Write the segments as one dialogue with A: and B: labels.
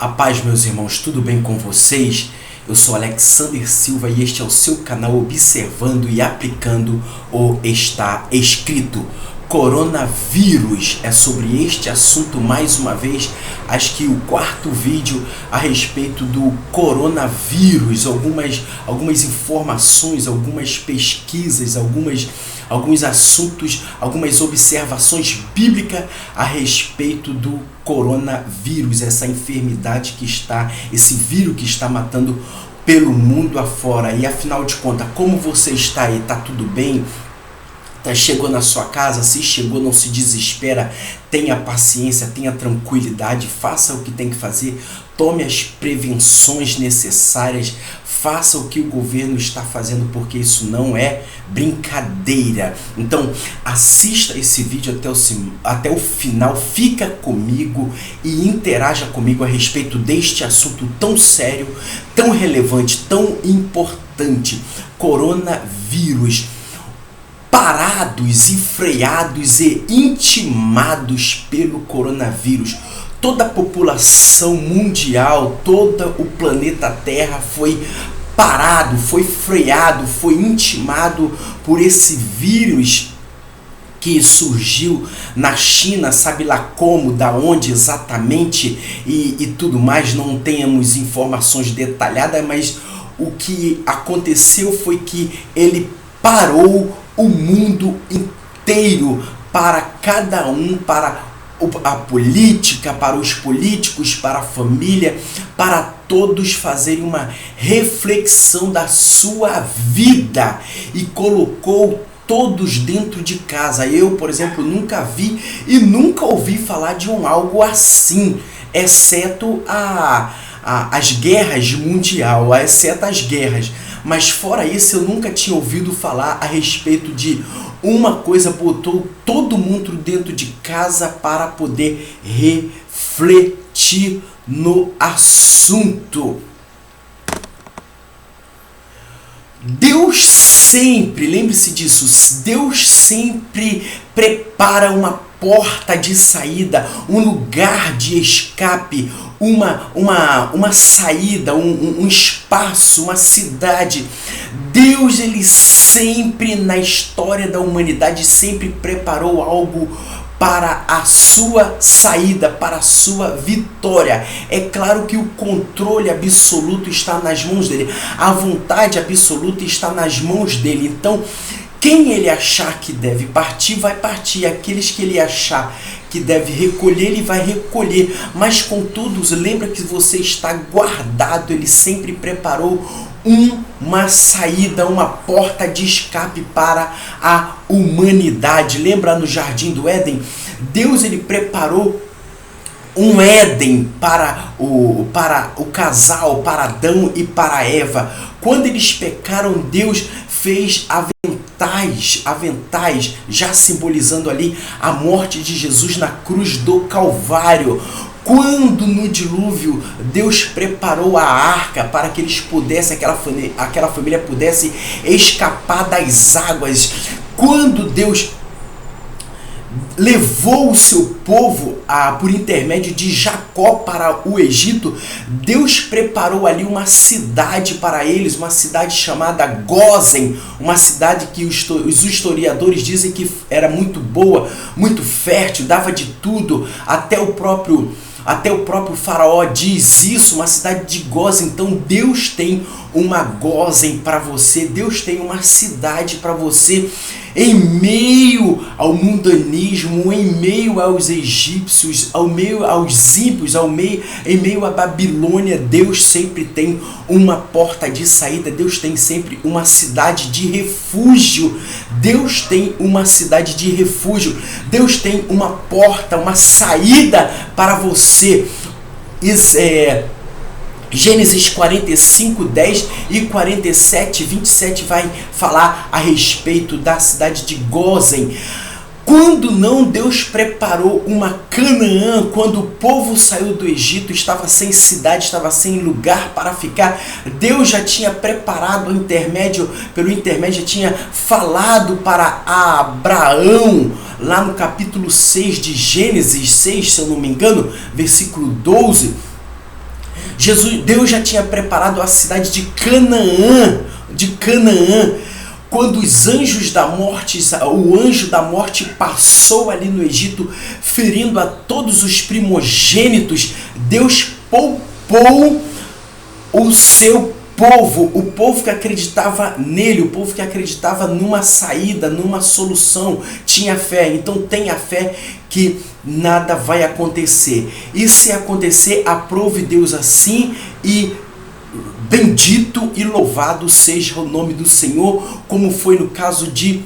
A: A paz, meus irmãos, tudo bem com vocês? Eu sou Alexander Silva e este é o seu canal Observando e Aplicando o Está Escrito. Coronavírus, é sobre este assunto mais uma vez, acho que o quarto vídeo a respeito do coronavírus, algumas informações, algumas pesquisas, alguns assuntos, algumas observações bíblicas a respeito do coronavírus, essa enfermidade esse vírus que está matando pelo mundo afora. E afinal de contas, como você está aí? Tá tudo bem? Chegou na sua casa? Se chegou, não se desespera, tenha paciência, tenha tranquilidade, faça o que tem que fazer, tome as prevenções necessárias, faça o que o governo está fazendo, porque isso não é brincadeira. Então assista esse vídeo até o final, fica comigo e interaja comigo a respeito deste assunto tão sério, tão relevante, tão importante. Coronavírus. Parados e freados e intimados pelo coronavírus. Toda a população mundial, todo o planeta Terra foi parado, foi freado, foi intimado por esse vírus que surgiu na China, sabe lá como, da onde exatamente e tudo mais. Não temos informações detalhadas, mas o que aconteceu foi que ele parou o mundo inteiro, para cada um, para a política, para os políticos, para a família, para todos fazerem uma reflexão da sua vida e colocou todos dentro de casa. Eu, por exemplo, nunca vi e nunca ouvi falar de algo assim, exceto as guerras mundial, exceto as guerras. Mas fora isso, eu nunca tinha ouvido falar a respeito de uma coisa, botou todo mundo dentro de casa para poder refletir no assunto. Deus sempre, lembre-se disso, Deus sempre prepara uma porta de saída, um lugar de escape, uma saída, um espaço, uma cidade. Deus, ele sempre na história da humanidade sempre preparou algo para a sua saída, para a sua vitória. É claro que o controle absoluto está nas mãos dele, a vontade absoluta está nas mãos dele. Então, quem ele achar que deve partir, vai partir. Aqueles que ele achar que deve recolher, ele vai recolher. Mas contudo, lembra que você está guardado. Ele sempre preparou uma saída, uma porta de escape para a humanidade. Lembra no Jardim do Éden? Deus, ele preparou um Éden para o casal, para Adão e para Eva. Quando eles pecaram, Deus fez aventais, já simbolizando ali a morte de Jesus na cruz do Calvário. Quando no dilúvio Deus preparou a arca para que eles pudessem, aquela família pudesse escapar das águas. Quando Deus levou o seu povo por intermédio de Jacó para o Egito, Deus preparou ali uma cidade para eles, uma cidade chamada Gósen, uma cidade que os historiadores dizem que era muito boa, muito fértil, dava de tudo, até o próprio faraó diz isso, uma cidade de Gósen. Então Deus tem uma Gósen para você, Deus tem uma cidade para você. Em meio ao mundanismo, em meio aos egípcios, em meio aos ímpios, em meio à Babilônia, Deus sempre tem uma porta de saída, Deus tem sempre uma cidade de refúgio. Deus tem uma cidade de refúgio, Deus tem uma porta, uma saída para você. Gênesis 45, 10 e 47, 27 vai falar a respeito da cidade de Gósen. Quando não, Deus preparou uma Canaã. Quando o povo saiu do Egito, estava sem cidade, estava sem lugar para ficar. Deus já tinha preparado pelo intermédio, já tinha falado para Abraão, lá no capítulo 6 de Gênesis 6, se eu não me engano, versículo 12. Deus já tinha preparado a cidade de Canaã, quando os anjos da morte, o anjo da morte passou ali no Egito, ferindo a todos os primogênitos. Deus poupou o seu povo, o povo que acreditava nele, o povo que acreditava numa saída, numa solução, tinha fé. Então tenha fé que nada vai acontecer. E se acontecer, aprove Deus assim, e bendito e louvado seja o nome do Senhor, como foi no caso de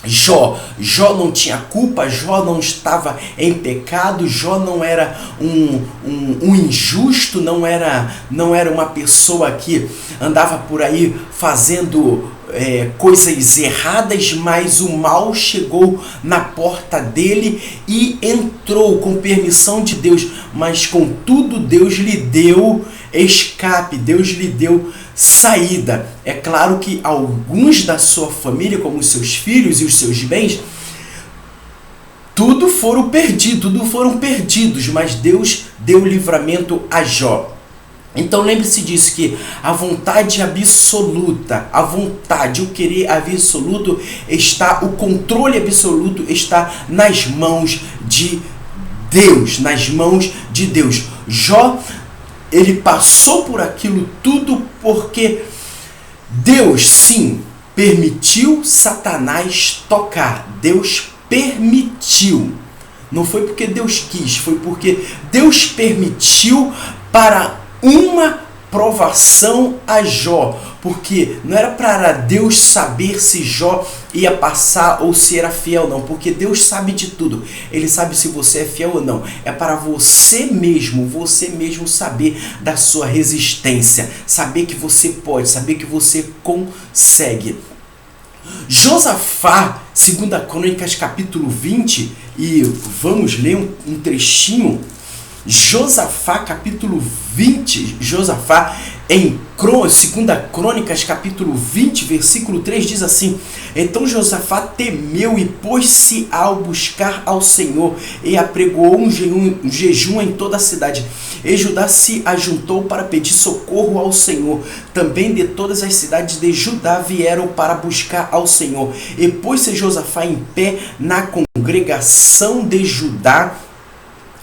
A: Jó. Jó não tinha culpa, Jó não estava em pecado, Jó não era um injusto, não era uma pessoa que andava por aí fazendo coisas erradas, mas o mal chegou na porta dele e entrou com permissão de Deus, mas contudo Deus lhe deu escape, Deus lhe deu saída. É claro que alguns da sua família, como os seus filhos e os seus bens, tudo foram perdidos, mas Deus deu livramento a Jó. Então lembre-se disso, que a vontade absoluta, a vontade, o querer absoluto está, o controle absoluto está nas mãos de Deus, Jó, ele passou por aquilo tudo porque Deus, sim, permitiu Satanás tocar. Deus permitiu. Não foi porque Deus quis, foi porque Deus permitiu para uma provação a Jó. Porque não era para Deus saber se Jó ia passar ou se era fiel ou não. Porque Deus sabe de tudo. Ele sabe se você é fiel ou não. É para você mesmo saber da sua resistência. Saber que você pode, saber que você consegue. Josafá, 2 Crônicas capítulo 20, e vamos ler um trechinho. Josafá capítulo 20, Josafá em 2 Crônicas capítulo 20, versículo 3 diz assim: então Josafá temeu e pôs-se ao buscar ao Senhor, e apregoou um jejum em toda a cidade. E Judá se ajuntou para pedir socorro ao Senhor. Também de todas as cidades de Judá vieram para buscar ao Senhor. E pôs-se Josafá em pé na congregação de Judá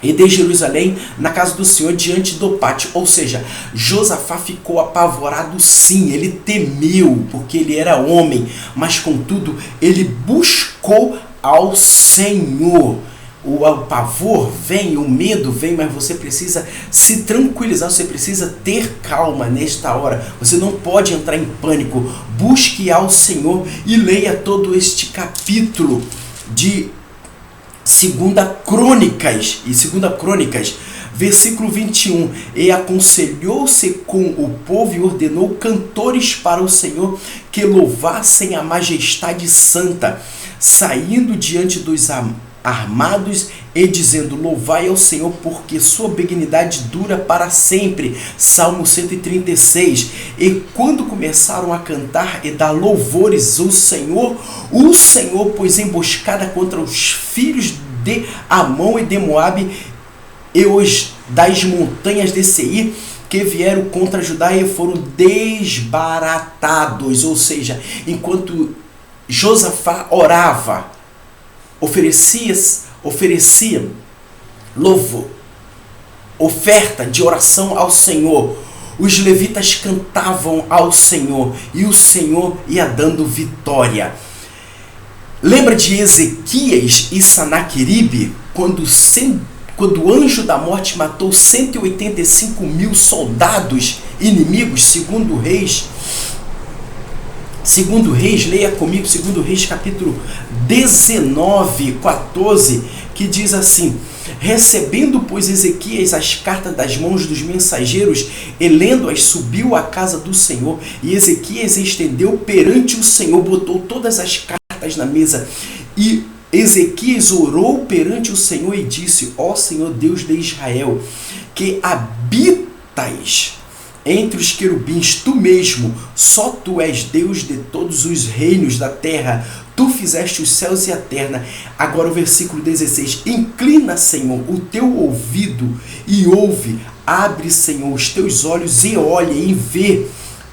A: e de Jerusalém, na casa do Senhor, diante do pátio. Ou seja, Josafá ficou apavorado, sim, ele temeu, porque ele era homem, mas contudo, ele buscou ao Senhor. O pavor vem, o medo vem, mas você precisa se tranquilizar, você precisa ter calma nesta hora. Você não pode entrar em pânico. Busque ao Senhor e leia todo este capítulo de 2 Crônicas, versículo 21. E aconselhou-se com o povo e ordenou cantores para o Senhor que louvassem a majestade santa, saindo diante dos armados e dizendo: louvai ao Senhor, porque sua benignidade dura para sempre. Salmo 136. E quando começaram a cantar e dar louvores ao Senhor, o Senhor pôs emboscada contra os filhos de Amon e de Moabe e os das montanhas de Seir, que vieram contra Judá e foram desbaratados. Ou seja, enquanto Josafá orava, oferecia louvor, oferta de oração ao Senhor, os levitas cantavam ao Senhor e o Senhor ia dando vitória. Lembra de Ezequias e Sanaqueribe, quando o anjo da morte matou 185.000 soldados inimigos? Segundo Reis, leia comigo, 2 Reis capítulo 19, 14, que diz assim: recebendo, pois, Ezequias as cartas das mãos dos mensageiros e lendo-as, subiu à casa do Senhor, e Ezequias estendeu perante o Senhor, botou todas as cartas na mesa, e Ezequias orou perante o Senhor e disse: ó Senhor Deus de Israel, que habitas entre os querubins, tu mesmo, só tu és Deus de todos os reinos da terra, tu fizeste os céus e a terra. Agora o versículo 16, inclina, Senhor, o teu ouvido e ouve, abre, Senhor, os teus olhos e olha e vê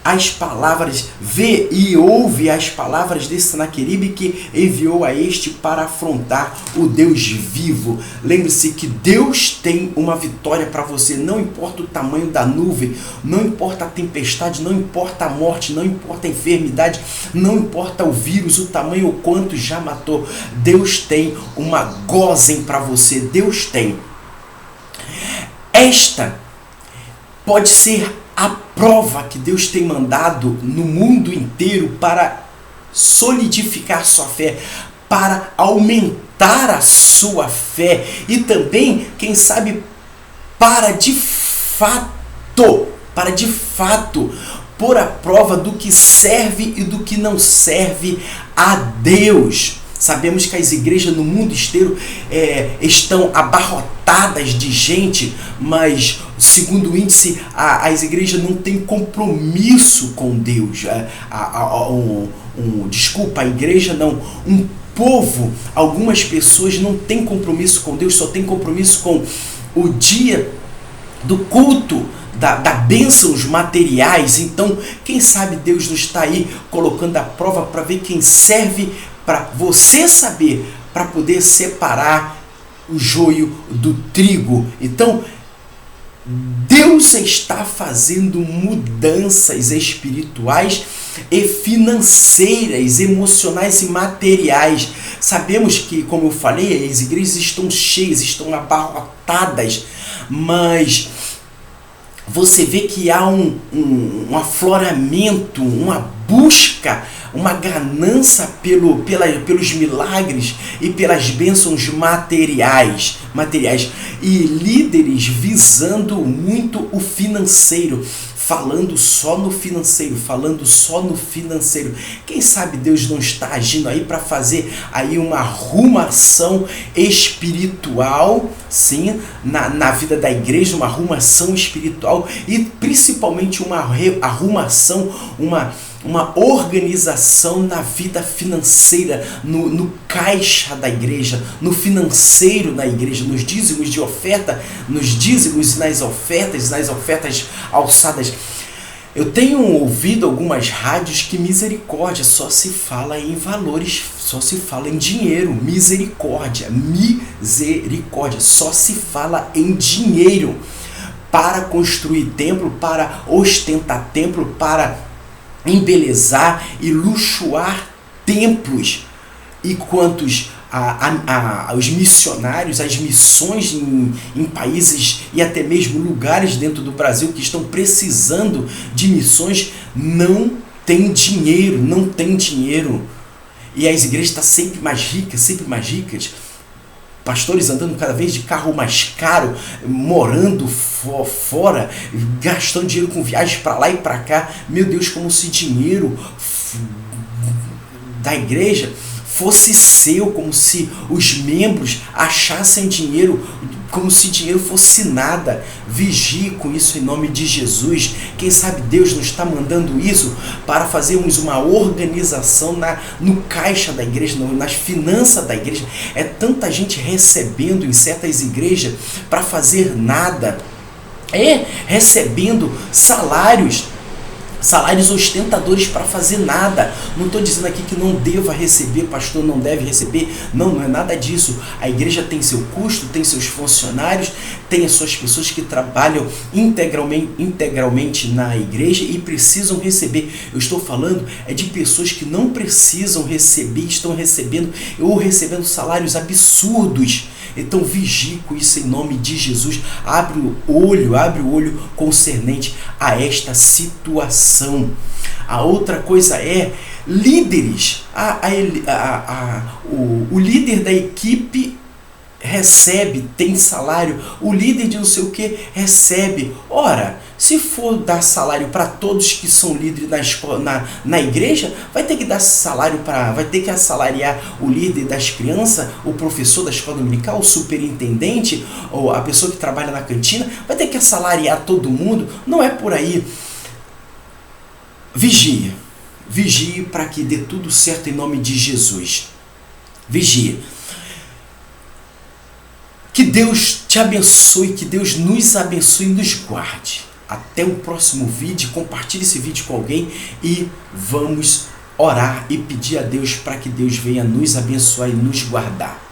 A: as palavras, vê e ouve as palavras de Senaqueribe, que enviou a este para afrontar o Deus vivo. Lembre-se que Deus tem uma vitória para você, não importa o tamanho da nuvem, não importa a tempestade, não importa a morte, não importa a enfermidade, não importa o vírus, o tamanho ou quanto já matou, Deus tem uma gozem para você, Deus tem. Esta pode ser a prova que Deus tem mandado no mundo inteiro para solidificar sua fé, para aumentar a sua fé e também, quem sabe, para de fato pôr a prova do que serve e do que não serve a Deus. Sabemos que as igrejas no mundo inteiro estão abarrotadas de gente, mas, segundo o índice, as igrejas não têm compromisso com Deus. A igreja não. Um povo, algumas pessoas não têm compromisso com Deus, só têm compromisso com o dia do culto, da bênçãos materiais. Então, quem sabe Deus não está aí colocando a prova para ver quem serve, para você saber, para poder separar o joio do trigo. Então, Deus está fazendo mudanças espirituais e financeiras, emocionais e materiais. Sabemos que, como eu falei, as igrejas estão cheias, estão abarrotadas, mas você vê que há um afloramento, uma busca, uma ganância pelos milagres e pelas bênçãos materiais, e líderes visando muito o financeiro, falando só no financeiro. Quem sabe Deus não está agindo aí para fazer aí uma arrumação espiritual, sim, na vida da igreja, uma arrumação espiritual e principalmente uma arrumação, uma organização na vida financeira, no caixa da igreja, no financeiro da igreja, nos dízimos de oferta, nos dízimos e nas ofertas alçadas. Eu tenho ouvido algumas rádios que misericórdia, só se fala em valores, só se fala em dinheiro, misericórdia, só se fala em dinheiro para construir templo, para ostentar templo, para embelezar e luxuar templos, e quantos os missionários, as missões em países e até mesmo lugares dentro do Brasil que estão precisando de missões, não tem dinheiro, e as igrejas estão sempre mais ricas, pastores andando cada vez de carro mais caro, morando fora, gastando dinheiro com viagens para lá e para cá. Meu Deus, como se dinheiro da igreja fosse seu, como se os membros achassem dinheiro, como se dinheiro fosse nada. Vigie com isso em nome de Jesus. Quem sabe Deus não está mandando isso para fazermos uma organização no caixa da igreja, nas finanças da igreja. É tanta gente recebendo em certas igrejas para fazer nada, recebendo salários ostentadores para fazer nada. Não estou dizendo aqui que não deva receber, pastor não deve receber, não é nada disso. A igreja tem seu custo, tem seus funcionários, tem as suas pessoas que trabalham integralmente na igreja e precisam receber. Eu estou falando de pessoas que não precisam receber, estão recebendo salários absurdos. Então vigie com isso em nome de Jesus. Abre o olho concernente a esta situação. A outra coisa é líderes. O líder da equipe recebe, tem salário, o líder de não sei o que recebe. Ora, se for dar salário para todos que são líderes na escola, na igreja, vai ter que dar salário vai ter que assalariar o líder das crianças, o professor da escola dominical, o superintendente, ou a pessoa que trabalha na cantina, vai ter que assalariar todo mundo. Não é por aí. Vigie. Vigie para que dê tudo certo em nome de Jesus. Vigie. Que Deus te abençoe, que Deus nos abençoe e nos guarde. Até o próximo vídeo, compartilhe esse vídeo com alguém e vamos orar e pedir a Deus para que Deus venha nos abençoar e nos guardar.